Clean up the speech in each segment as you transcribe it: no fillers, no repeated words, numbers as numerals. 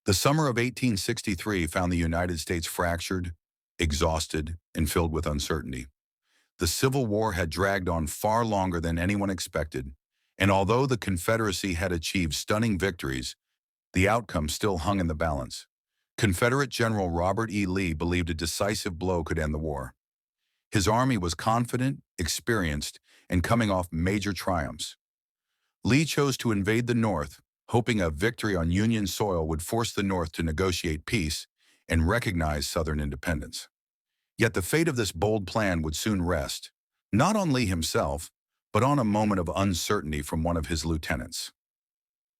The summer of 1863 found the United States fractured, exhausted, and filled with uncertainty. The Civil War had dragged on far longer than anyone expected, and although the Confederacy had achieved stunning victories, the outcome still hung in the balance. Confederate General Robert E. Lee believed a decisive blow could end the war. His army was confident, experienced, and coming off major triumphs. Lee chose to invade the North, hoping a victory on Union soil would force the North to negotiate peace and recognize Southern independence. Yet the fate of this bold plan would soon rest, not on Lee himself, but on a moment of uncertainty from one of his lieutenants.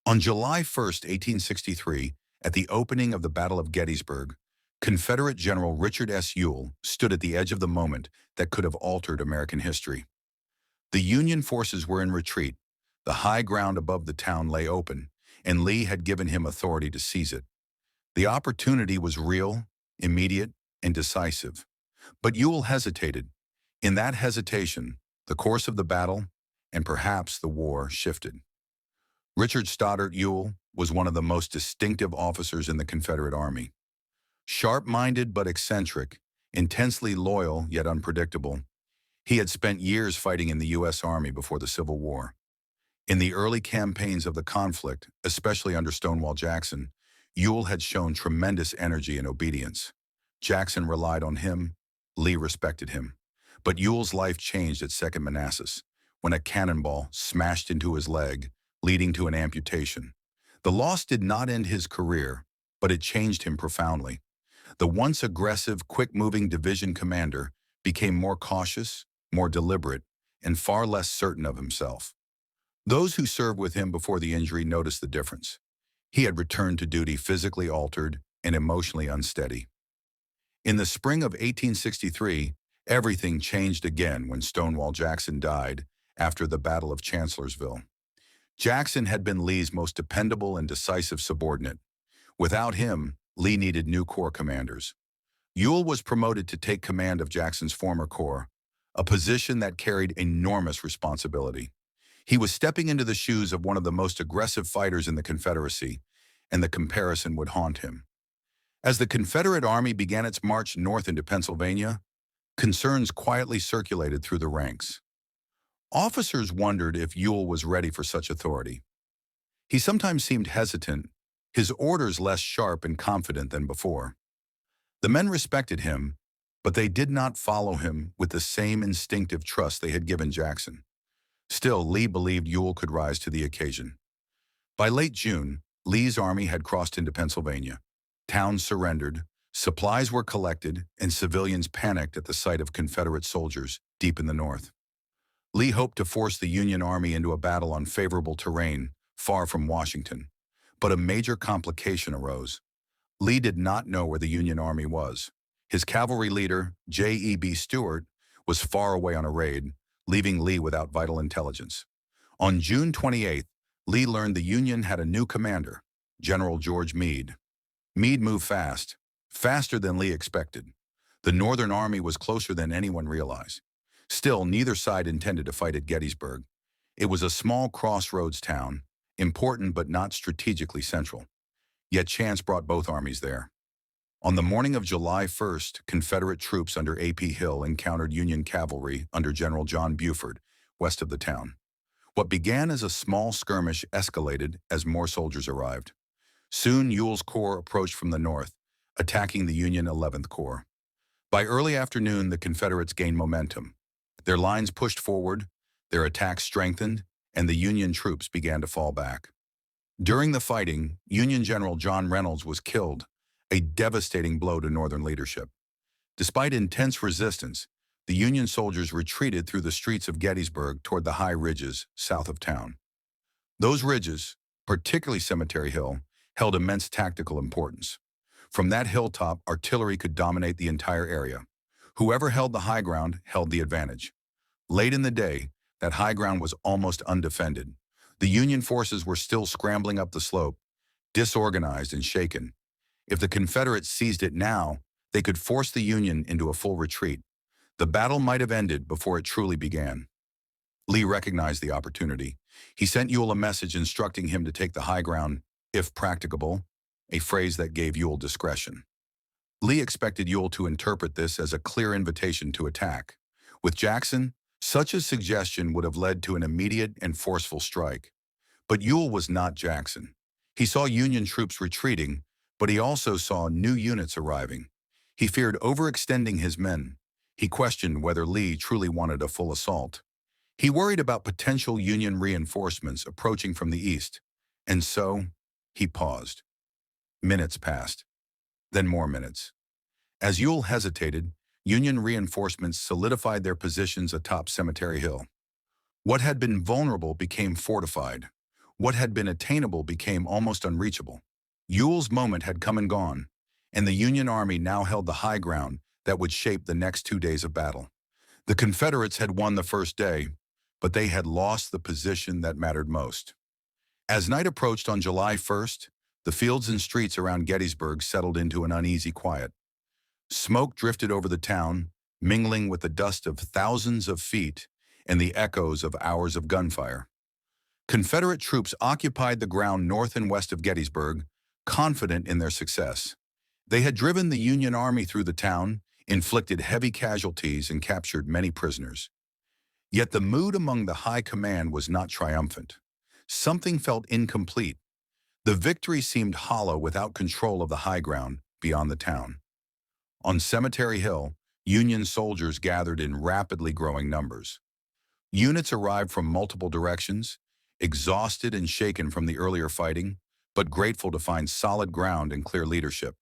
On July 1, 1863, at the opening of the Battle of Gettysburg, Confederate General Richard S. Ewell stood at the edge of the moment that could have altered American history. The Union forces were in retreat. The high ground above the town lay open, and Lee had given him authority to seize it. The opportunity was real, immediate, and decisive. But Ewell hesitated. In that hesitation, the course of the battle, and perhaps the war, shifted. Richard Stoddard Ewell was one of the most distinctive officers in the Confederate Army. Sharp-minded but eccentric, intensely loyal yet unpredictable, he had spent years fighting in the U.S. Army before the Civil War. In the early campaigns of the conflict, especially under Stonewall Jackson, Ewell had shown tremendous energy and obedience. Jackson relied on him, Lee respected him. But Ewell's life changed at Second Manassas, when a cannonball smashed into his leg, leading to an amputation. The loss did not end his career, but it changed him profoundly. The once aggressive, quick-moving division commander became more cautious, more deliberate, and far less certain of himself. Those who served with him before the injury noticed the difference. He had returned to duty physically altered and emotionally unsteady. In the spring of 1863, everything changed again when Stonewall Jackson died after the Battle of Chancellorsville. Jackson had been Lee's most dependable and decisive subordinate. Without him, Lee needed new corps commanders. Ewell was promoted to take command of Jackson's former corps, a position that carried enormous responsibility. He was stepping into the shoes of one of the most aggressive fighters in the Confederacy, and the comparison would haunt him. As the Confederate Army began its march north into Pennsylvania, concerns quietly circulated through the ranks. Officers wondered if Ewell was ready for such authority. He sometimes seemed hesitant, his orders less sharp and confident than before. The men respected him, but they did not follow him with the same instinctive trust they had given Jackson. Still, Lee believed Ewell could rise to the occasion. By late June, Lee's army had crossed into Pennsylvania. Towns surrendered, supplies were collected, and civilians panicked at the sight of Confederate soldiers deep in the north. Lee hoped to force the Union Army into a battle on favorable terrain, far from Washington. But a major complication arose. Lee did not know where the Union Army was. His cavalry leader, J.E.B. Stuart, was far away on a raid, leaving Lee without vital intelligence. On June 28th, Lee learned the Union had a new commander, General George Meade. Meade moved fast, faster than Lee expected. The Northern Army was closer than anyone realized. Still, neither side intended to fight at Gettysburg. It was a small crossroads town, important but not strategically central. Yet chance brought both armies there. On the morning of July 1st, Confederate troops under A.P. Hill encountered Union cavalry under General John Buford, west of the town. What began as a small skirmish escalated as more soldiers arrived. Soon Ewell's corps approached from the north, attacking the Union 11th Corps. By early afternoon, the Confederates gained momentum. Their lines pushed forward, their attacks strengthened, and the Union troops began to fall back. During the fighting, Union General John Reynolds was killed, a devastating blow to Northern leadership. Despite intense resistance, the Union soldiers retreated through the streets of Gettysburg toward the high ridges south of town. Those ridges, particularly Cemetery Hill, held immense tactical importance. From that hilltop, artillery could dominate the entire area. Whoever held the high ground held the advantage. Late in the day, that high ground was almost undefended. The Union forces were still scrambling up the slope, disorganized and shaken. If the Confederates seized it now, they could force the Union into a full retreat. The battle might have ended before it truly began. Lee recognized the opportunity. He sent Ewell a message instructing him to take the high ground, if practicable, a phrase that gave Ewell discretion. Lee expected Ewell to interpret this as a clear invitation to attack. With Jackson, such a suggestion would have led to an immediate and forceful strike. But Ewell was not Jackson. He saw Union troops retreating, but he also saw new units arriving. He feared overextending his men. He questioned whether Lee truly wanted a full assault. He worried about potential Union reinforcements approaching from the east. And so, he paused. Minutes passed. Then more minutes. As Ewell hesitated, Union reinforcements solidified their positions atop Cemetery Hill. What had been vulnerable became fortified. What had been attainable became almost unreachable. Ewell's moment had come and gone, and the Union Army now held the high ground that would shape the next 2 days of battle. The Confederates had won the first day, but they had lost the position that mattered most. As night approached on July 1st, the fields and streets around Gettysburg settled into an uneasy quiet. Smoke drifted over the town, mingling with the dust of thousands of feet and the echoes of hours of gunfire. Confederate troops occupied the ground north and west of Gettysburg, confident in their success. They had driven the Union Army through the town, inflicted heavy casualties, and captured many prisoners. Yet the mood among the high command was not triumphant. Something felt incomplete. The victory seemed hollow without control of the high ground beyond the town. On Cemetery Hill, Union soldiers gathered in rapidly growing numbers. Units arrived from multiple directions, exhausted and shaken from the earlier fighting, but grateful to find solid ground and clear leadership.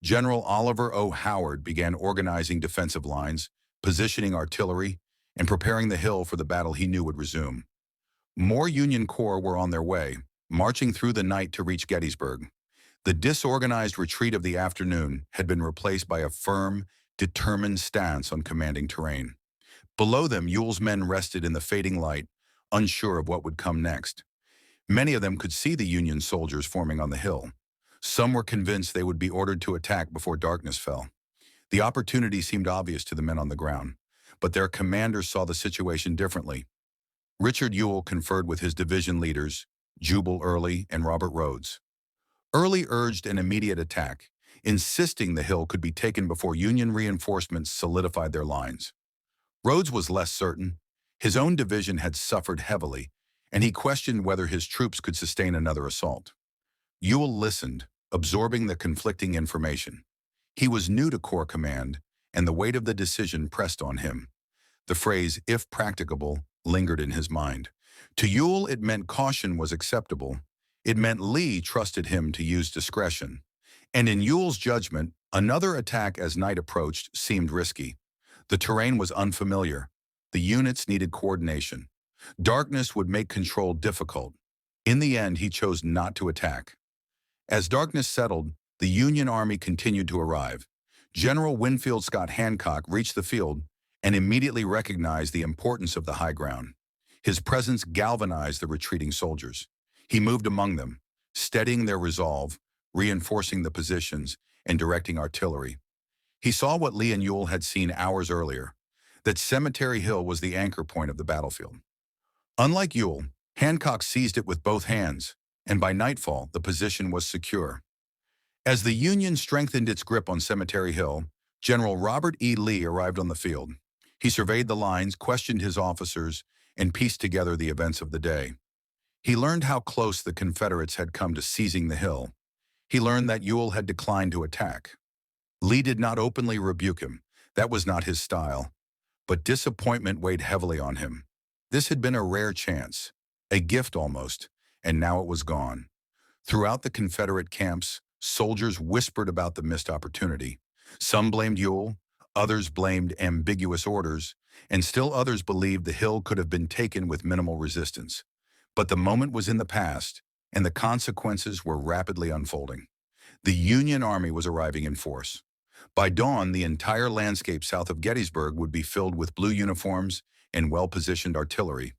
General Oliver O. Howard began organizing defensive lines, positioning artillery, and preparing the hill for the battle he knew would resume. More Union corps were on their way, marching through the night to reach Gettysburg. The disorganized retreat of the afternoon had been replaced by a firm, determined stance on commanding terrain. Below them, Ewell's men rested in the fading light, unsure of what would come next. Many of them could see the Union soldiers forming on the hill. Some were convinced they would be ordered to attack before darkness fell. The opportunity seemed obvious to the men on the ground, but their commanders saw the situation differently. Richard Ewell conferred with his division leaders, Jubal Early and Robert Rhodes. Early urged an immediate attack, insisting the hill could be taken before Union reinforcements solidified their lines. Rhodes was less certain. His own division had suffered heavily, and he questioned whether his troops could sustain another assault. Ewell listened, absorbing the conflicting information. He was new to Corps command, and the weight of the decision pressed on him. The phrase, "if practicable," lingered in his mind. To Ewell, it meant caution was acceptable. It meant Lee trusted him to use discretion. And in Ewell's judgment, another attack as night approached seemed risky. The terrain was unfamiliar. The units needed coordination. Darkness would make control difficult. In the end, he chose not to attack. As darkness settled, the Union Army continued to arrive. General Winfield Scott Hancock reached the field and immediately recognized the importance of the high ground. His presence galvanized the retreating soldiers. He moved among them, steadying their resolve, reinforcing the positions, and directing artillery. He saw what Lee and Ewell had seen hours earlier, that Cemetery Hill was the anchor point of the battlefield. Unlike Ewell, Hancock seized it with both hands, and by nightfall, the position was secure. As the Union strengthened its grip on Cemetery Hill, General Robert E. Lee arrived on the field. He surveyed the lines, questioned his officers, and pieced together the events of the day. He learned how close the Confederates had come to seizing the hill. He learned that Ewell had declined to attack. Lee did not openly rebuke him. That was not his style. But disappointment weighed heavily on him. This had been a rare chance, a gift almost, and now it was gone. Throughout the Confederate camps, soldiers whispered about the missed opportunity. Some blamed Ewell, others blamed ambiguous orders, and still others believed the hill could have been taken with minimal resistance. But the moment was in the past, and the consequences were rapidly unfolding. The Union Army was arriving in force. By dawn, the entire landscape south of Gettysburg would be filled with blue uniforms and well-positioned artillery.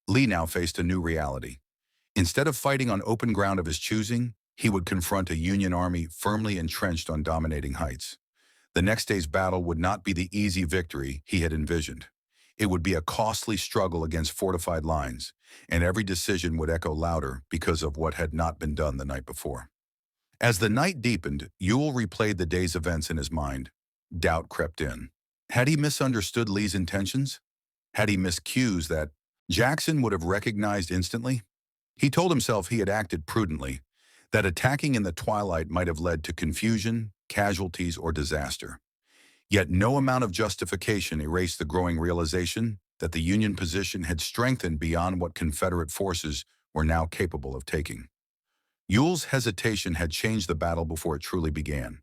Lee now faced a new reality. Instead of fighting on open ground of his choosing, he would confront a Union army firmly entrenched on dominating heights. The next day's battle would not be the easy victory he had envisioned. It would be a costly struggle against fortified lines, and every decision would echo louder because of what had not been done the night before. As the night deepened, Ewell replayed the day's events in his mind. Doubt crept in. Had he misunderstood Lee's intentions? Had he missed cues that Jackson would have recognized instantly? He told himself he had acted prudently, that attacking in the twilight might have led to confusion, casualties, or disaster. Yet no amount of justification erased the growing realization that the Union position had strengthened beyond what Confederate forces were now capable of taking. Ewell's hesitation had changed the battle before it truly began.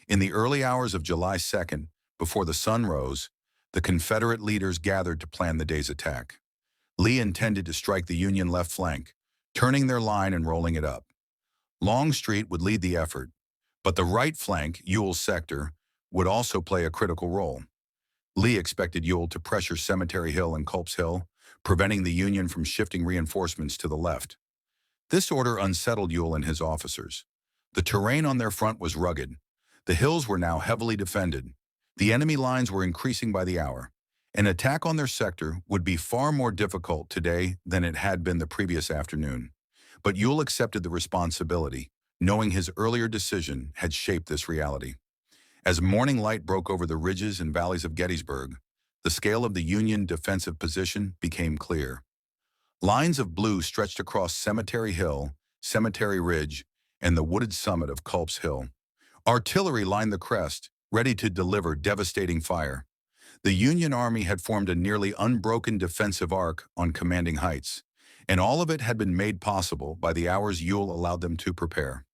In the early hours of July 2nd, before the sun rose, the Confederate leaders gathered to plan the day's attack. Lee intended to strike the Union left flank, turning their line and rolling it up. Longstreet would lead the effort, but the right flank, Ewell's sector, would also play a critical role. Lee expected Ewell to pressure Cemetery Hill and Culp's Hill, preventing the Union from shifting reinforcements to the left. This order unsettled Ewell and his officers. The terrain on their front was rugged. The hills were now heavily defended. The enemy lines were increasing by the hour. An attack on their sector would be far more difficult today than it had been the previous afternoon. But Ewell accepted the responsibility, knowing his earlier decision had shaped this reality. As morning light broke over the ridges and valleys of Gettysburg, the scale of the Union defensive position became clear. Lines of blue stretched across Cemetery Hill, Cemetery Ridge, and the wooded summit of Culp's Hill. Artillery lined the crest, ready to deliver devastating fire. The Union Army had formed a nearly unbroken defensive arc on commanding heights, and all of it had been made possible by the hours Ewell allowed them to prepare.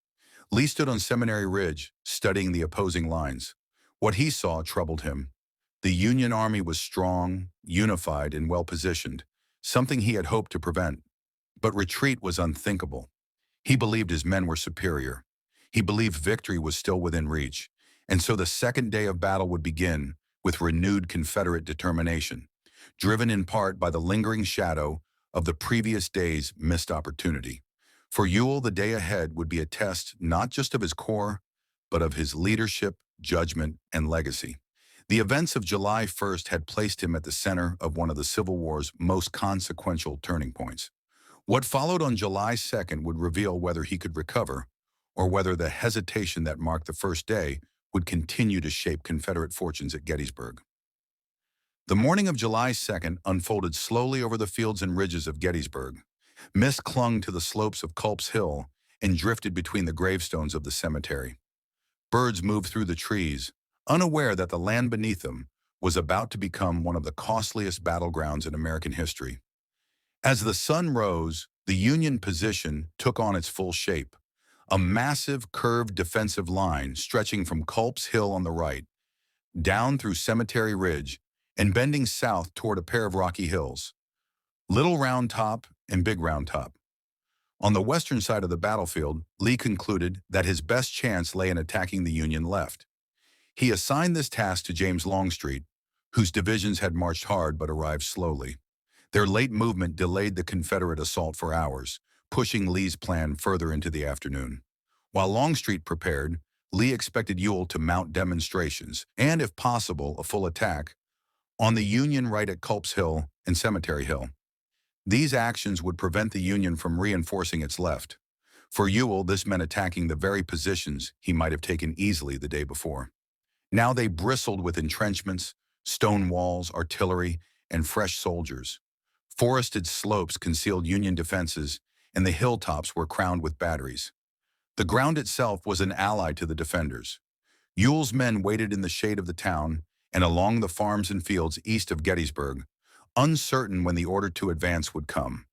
Lee stood on Cemetery Ridge, studying the opposing lines. What he saw troubled him. The Union Army was strong, unified, and well-positioned, something he had hoped to prevent. But retreat was unthinkable. He believed his men were superior. He believed victory was still within reach, and so the second day of battle would begin with renewed Confederate determination, driven in part by the lingering shadow of the previous day's missed opportunity. For Ewell, the day ahead would be a test not just of his corps, but of his leadership, judgment, and legacy. The events of July 1st had placed him at the center of one of the Civil War's most consequential turning points. What followed on July 2nd would reveal whether he could recover, or whether the hesitation that marked the first day would continue to shape Confederate fortunes at Gettysburg. The morning of July 2nd unfolded slowly over the fields and ridges of Gettysburg. Mist clung to the slopes of Culp's Hill and drifted between the gravestones of the cemetery. Birds moved through the trees, unaware that the land beneath them was about to become one of the costliest battlegrounds in American history. As the sun rose, the Union position took on its full shape, a massive curved defensive line stretching from Culp's Hill on the right, down through Cemetery Ridge, and bending south toward a pair of rocky hills, Little Round Top and Big Round Top. On the western side of the battlefield, Lee concluded that his best chance lay in attacking the Union left. He assigned this task to James Longstreet, whose divisions had marched hard but arrived slowly. Their late movement delayed the Confederate assault for hours, pushing Lee's plan further into the afternoon. While Longstreet prepared, Lee expected Ewell to mount demonstrations, and if possible, a full attack, on the Union right at Culp's Hill and Cemetery Hill. These actions would prevent the Union from reinforcing its left. For Ewell, this meant attacking the very positions he might have taken easily the day before. Now they bristled with entrenchments, stone walls, artillery, and fresh soldiers. Forested slopes concealed Union defenses, and the hilltops were crowned with batteries. The ground itself was an ally to the defenders. Ewell's men waited in the shade of the town and along the farms and fields east of Gettysburg, uncertain when the order to advance would come.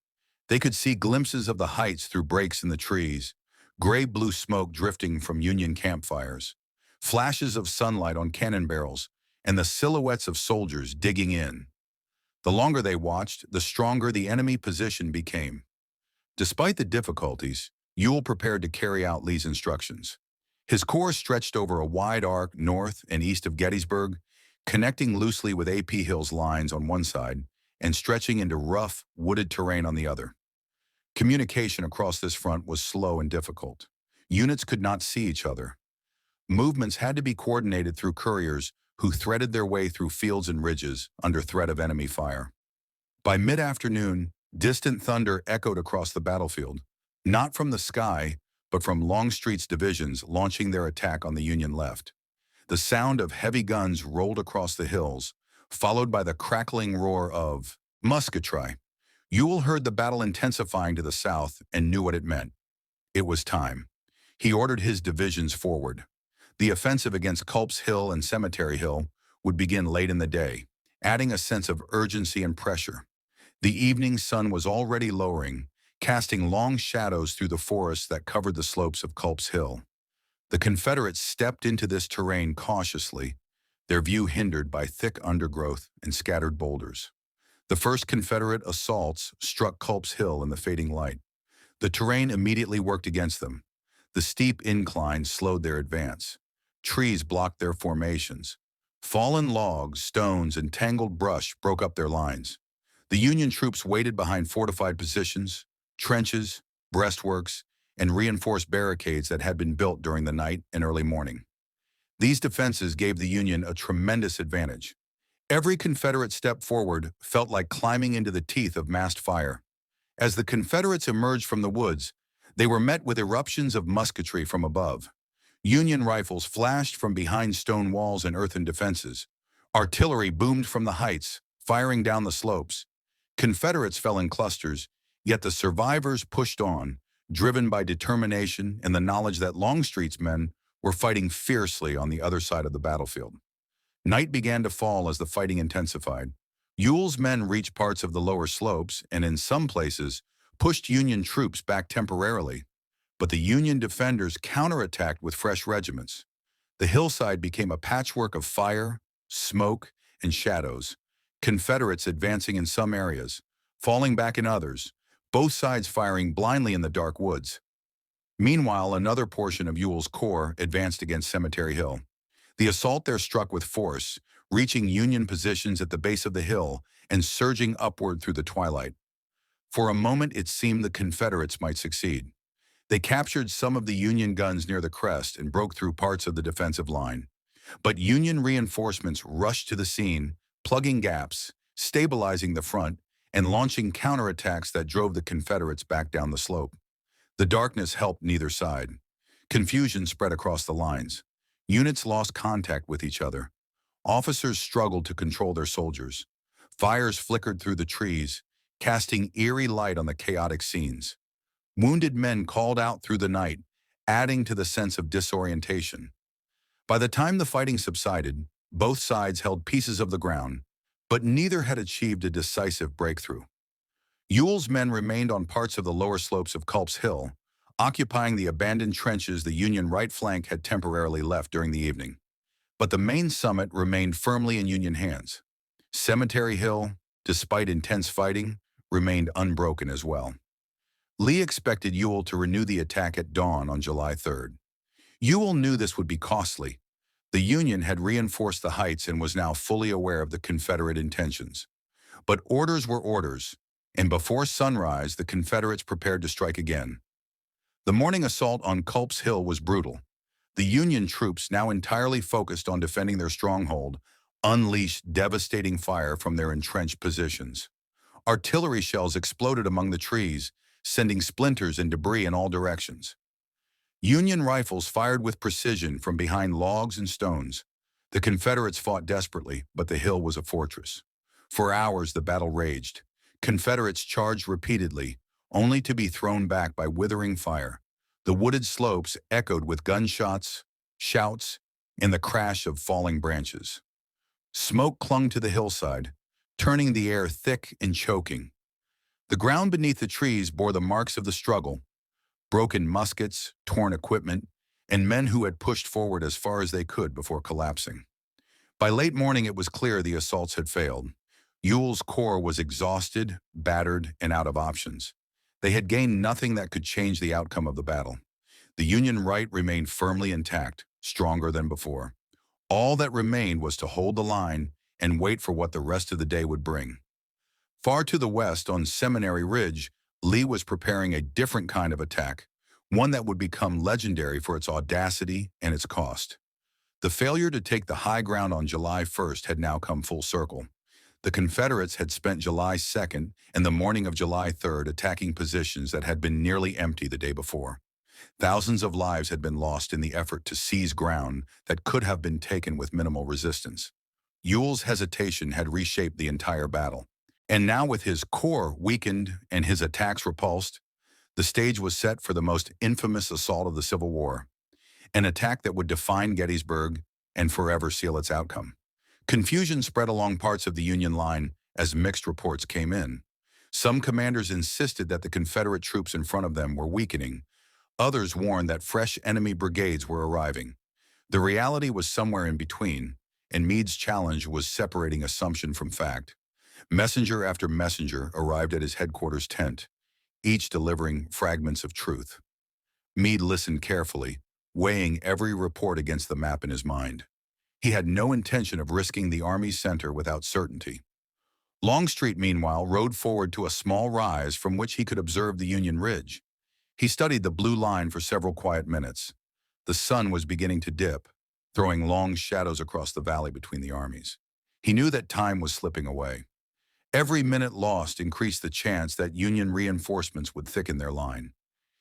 They could see glimpses of the heights through breaks in the trees, gray-blue smoke drifting from Union campfires, flashes of sunlight on cannon barrels, and the silhouettes of soldiers digging in. The longer they watched, the stronger the enemy position became. Despite the difficulties, Ewell prepared to carry out Lee's instructions. His corps stretched over a wide arc north and east of Gettysburg, connecting loosely with A.P. Hill's lines on one side and stretching into rough, wooded terrain on the other. Communication across this front was slow and difficult. Units could not see each other. Movements had to be coordinated through couriers who threaded their way through fields and ridges under threat of enemy fire. By mid-afternoon, distant thunder echoed across the battlefield, not from the sky, but from Longstreet's divisions launching their attack on the Union left. The sound of heavy guns rolled across the hills, followed by the crackling roar of musketry. Ewell heard the battle intensifying to the south and knew what it meant. It was time. He ordered his divisions forward. The offensive against Culp's Hill and Cemetery Hill would begin late in the day, adding a sense of urgency and pressure. The evening sun was already lowering, casting long shadows through the forests that covered the slopes of Culp's Hill. The Confederates stepped into this terrain cautiously, their view hindered by thick undergrowth and scattered boulders. The first Confederate assaults struck Culp's Hill in the fading light. The terrain immediately worked against them. The steep incline slowed their advance. Trees blocked their formations. Fallen logs, stones, and tangled brush broke up their lines. The Union troops waited behind fortified positions, trenches, breastworks, and reinforced barricades that had been built during the night and early morning. These defenses gave the Union a tremendous advantage. Every Confederate step forward felt like climbing into the teeth of massed fire. As the Confederates emerged from the woods, they were met with eruptions of musketry from above. Union rifles flashed from behind stone walls and earthen defenses. Artillery boomed from the heights, firing down the slopes. Confederates fell in clusters, yet the survivors pushed on, driven by determination and the knowledge that Longstreet's men were fighting fiercely on the other side of the battlefield. Night began to fall as the fighting intensified. Ewell's men reached parts of the lower slopes and, in some places, pushed Union troops back temporarily. But the Union defenders counterattacked with fresh regiments. The hillside became a patchwork of fire, smoke, and shadows. Confederates advancing in some areas, falling back in others, both sides firing blindly in the dark woods. Meanwhile, another portion of Ewell's corps advanced against Cemetery Hill. The assault there struck with force, reaching Union positions at the base of the hill and surging upward through the twilight. For a moment, it seemed the Confederates might succeed. They captured some of the Union guns near the crest and broke through parts of the defensive line. But Union reinforcements rushed to the scene, plugging gaps, stabilizing the front, and launching counterattacks that drove the Confederates back down the slope. The darkness helped neither side. Confusion spread across the lines. Units lost contact with each other. Officers struggled to control their soldiers. Fires flickered through the trees, casting eerie light on the chaotic scenes. Wounded men called out through the night, adding to the sense of disorientation. By the time the fighting subsided, both sides held pieces of the ground, but neither had achieved a decisive breakthrough. Ewell's men remained on parts of the lower slopes of Culp's Hill, occupying the abandoned trenches the Union right flank had temporarily left during the evening. But the main summit remained firmly in Union hands. Cemetery Hill, despite intense fighting, remained unbroken as well. Lee expected Ewell to renew the attack at dawn on July 3rd. Ewell knew this would be costly. The Union had reinforced the heights and was now fully aware of the Confederate intentions. But orders were orders, and before sunrise, the Confederates prepared to strike again. The morning assault on Culp's Hill was brutal. The Union troops, now entirely focused on defending their stronghold, unleashed devastating fire from their entrenched positions. Artillery shells exploded among the trees, sending splinters and debris in all directions. Union rifles fired with precision from behind logs and stones. The Confederates fought desperately, but the hill was a fortress. For hours the battle raged. Confederates charged repeatedly, only to be thrown back by withering fire. The wooded slopes echoed with gunshots, shouts, and the crash of falling branches. Smoke clung to the hillside, turning the air thick and choking. The ground beneath the trees bore the marks of the struggle: broken muskets, torn equipment, and men who had pushed forward as far as they could before collapsing. By late morning, it was clear the assaults had failed. Ewell's corps was exhausted, battered, and out of options. They had gained nothing that could change the outcome of the battle. The Union right remained firmly intact, stronger than before. All that remained was to hold the line and wait for what the rest of the day would bring. Far to the west, on Seminary Ridge, Lee was preparing a different kind of attack, one that would become legendary for its audacity and its cost. The failure to take the high ground on July 1st had now come full circle. The Confederates had spent July 2nd and the morning of July 3rd attacking positions that had been nearly empty the day before. Thousands of lives had been lost in the effort to seize ground that could have been taken with minimal resistance. Ewell's hesitation had reshaped the entire battle. And now, with his corps weakened and his attacks repulsed, the stage was set for the most infamous assault of the Civil War, an attack that would define Gettysburg and forever seal its outcome. Confusion spread along parts of the Union line as mixed reports came in. Some commanders insisted that the Confederate troops in front of them were weakening. Others warned that fresh enemy brigades were arriving. The reality was somewhere in between, and Meade's challenge was separating assumption from fact. Messenger after messenger arrived at his headquarters tent, each delivering fragments of truth. Meade listened carefully, weighing every report against the map in his mind. He had no intention of risking the Army's center without certainty. Longstreet, meanwhile, rode forward to a small rise from which he could observe the Union Ridge. He studied the blue line for several quiet minutes. The sun was beginning to dip, throwing long shadows across the valley between the armies. He knew that time was slipping away. Every minute lost increased the chance that Union reinforcements would thicken their line.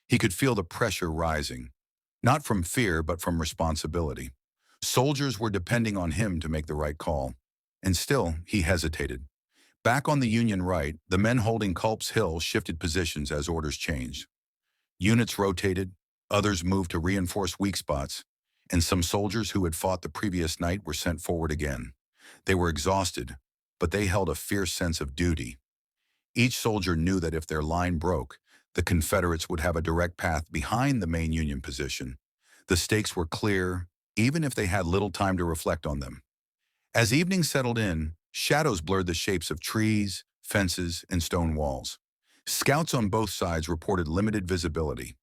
He could feel the pressure rising, not from fear but from responsibility. Soldiers were depending on him to make the right call. And still, he hesitated. Back on the Union right, the men holding Culp's Hill shifted positions as orders changed. Units rotated, others moved to reinforce weak spots, and some soldiers who had fought the previous night were sent forward again. They were exhausted, but they held a fierce sense of duty. Each soldier knew that if their line broke, the Confederates would have a direct path behind the main Union position. The stakes were clear, even if they had little time to reflect on them. As evening settled in, shadows blurred the shapes of trees, fences, and stone walls. Scouts on both sides reported limited visibility.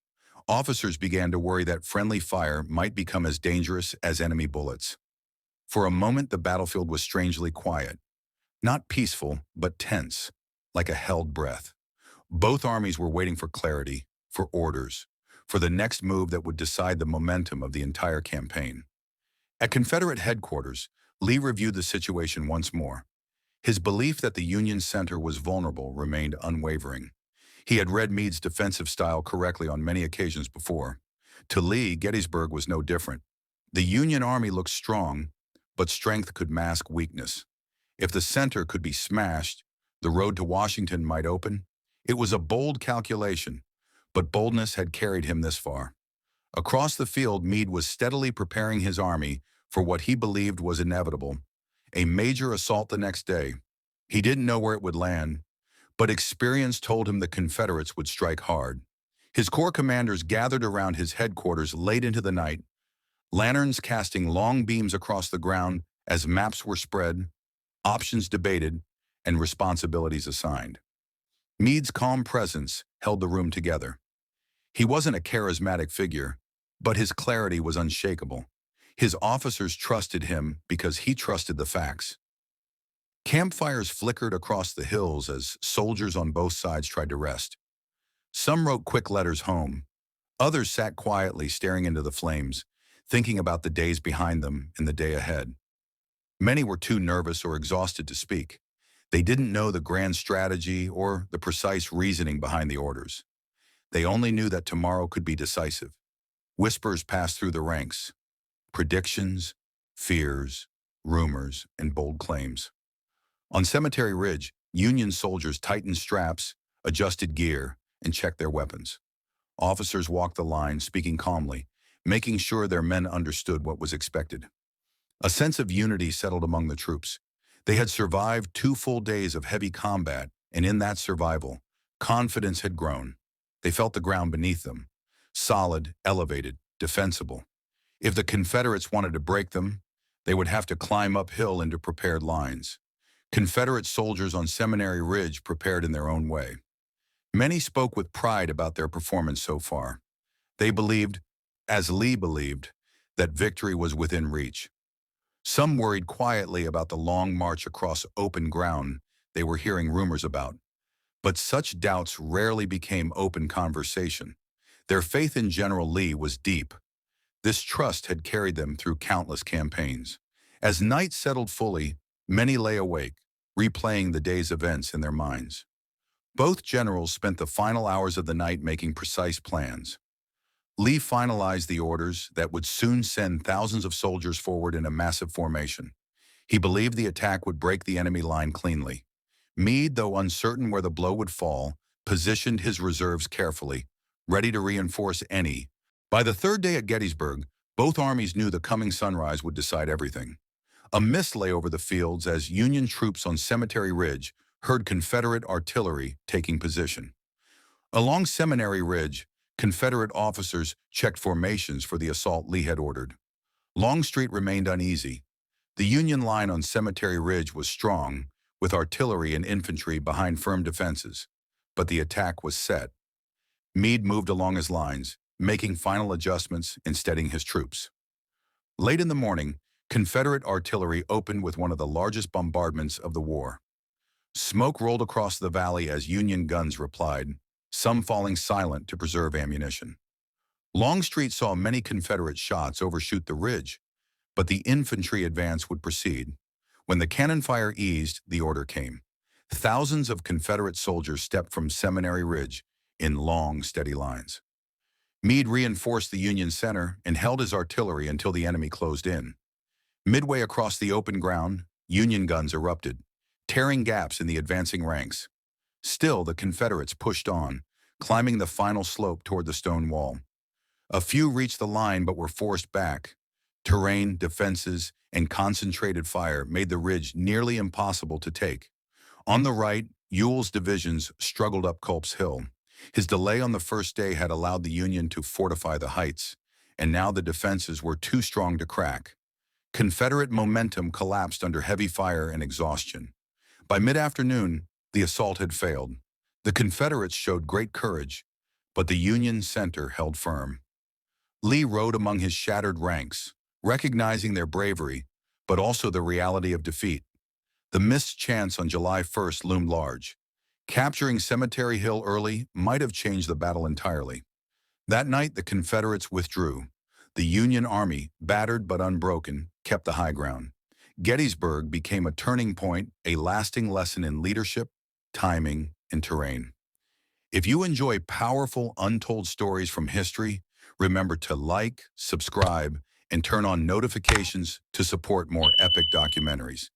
Officers began to worry that friendly fire might become as dangerous as enemy bullets. For a moment, the battlefield was strangely quiet. Not peaceful, but tense, like a held breath. Both armies were waiting for clarity, for orders, for the next move that would decide the momentum of the entire campaign. At Confederate headquarters, Lee reviewed the situation once more. His belief that the Union center was vulnerable remained unwavering. He had read Meade's defensive style correctly on many occasions before. To Lee, Gettysburg was no different. The Union Army looked strong, but strength could mask weakness. If the center could be smashed, the road to Washington might open. It was a bold calculation, but boldness had carried him this far. Across the field, Meade was steadily preparing his army for what he believed was inevitable, a major assault the next day. He didn't know where it would land, but experience told him the Confederates would strike hard. His corps commanders gathered around his headquarters late into the night, lanterns casting long beams across the ground as maps were spread, options debated, and responsibilities assigned. Meade's calm presence held the room together. He wasn't a charismatic figure, but his clarity was unshakable. His officers trusted him because he trusted the facts. Campfires flickered across the hills as soldiers on both sides tried to rest. Some wrote quick letters home. Others sat quietly staring into the flames, thinking about the days behind them and the day ahead. Many were too nervous or exhausted to speak. They didn't know the grand strategy or the precise reasoning behind the orders. They only knew that tomorrow could be decisive. Whispers passed through the ranks. Predictions, fears, rumors, and bold claims. On Cemetery Ridge, Union soldiers tightened straps, adjusted gear, and checked their weapons. Officers walked the line, speaking calmly, making sure their men understood what was expected. A sense of unity settled among the troops. They had survived 2 full days of heavy combat, and in that survival, confidence had grown. They felt the ground beneath them, solid, elevated, defensible. If the Confederates wanted to break them, they would have to climb uphill into prepared lines. Confederate soldiers on Seminary Ridge prepared in their own way. Many spoke with pride about their performance so far. They believed, as Lee believed, that victory was within reach. Some worried quietly about the long march across open ground they were hearing rumors about. But such doubts rarely became open conversation. Their faith in General Lee was deep. This trust had carried them through countless campaigns. As night settled fully, many lay awake, replaying the day's events in their minds. Both generals spent the final hours of the night making precise plans. Lee finalized the orders that would soon send thousands of soldiers forward in a massive formation. He believed the attack would break the enemy line cleanly. Meade, though uncertain where the blow would fall, positioned his reserves carefully, ready to reinforce any. By the third day at Gettysburg, both armies knew the coming sunrise would decide everything. A mist lay over the fields as Union troops on Cemetery Ridge heard Confederate artillery taking position. Along Seminary Ridge, Confederate officers checked formations for the assault Lee had ordered. Longstreet remained uneasy. The Union line on Cemetery Ridge was strong, with artillery and infantry behind firm defenses, but the attack was set. Meade moved along his lines, making final adjustments and steadying his troops. Late in the morning, Confederate artillery opened with one of the largest bombardments of the war. Smoke rolled across the valley as Union guns replied, some falling silent to preserve ammunition. Longstreet saw many Confederate shots overshoot the ridge, but the infantry advance would proceed. When the cannon fire eased, the order came. Thousands of Confederate soldiers stepped from Seminary Ridge in long, steady lines. Meade reinforced the Union center and held his artillery until the enemy closed in. Midway across the open ground, Union guns erupted, tearing gaps in the advancing ranks. Still, the Confederates pushed on, climbing the final slope toward the stone wall. A few reached the line but were forced back. Terrain, defenses, and concentrated fire made the ridge nearly impossible to take. On the right, Ewell's divisions struggled up Culp's Hill. His delay on the first day had allowed the Union to fortify the heights, and now the defenses were too strong to crack. Confederate momentum collapsed under heavy fire and exhaustion. By mid-afternoon, the assault had failed. The Confederates showed great courage, but the Union center held firm. Lee rode among his shattered ranks, recognizing their bravery, but also the reality of defeat. The missed chance on July 1st loomed large. Capturing Cemetery Hill early might have changed the battle entirely. That night, the Confederates withdrew. The Union Army, battered but unbroken, kept the high ground. Gettysburg became a turning point, a lasting lesson in leadership, timing, and terrain. If you enjoy powerful, untold stories from history, remember to like, subscribe, and turn on notifications to support more epic documentaries.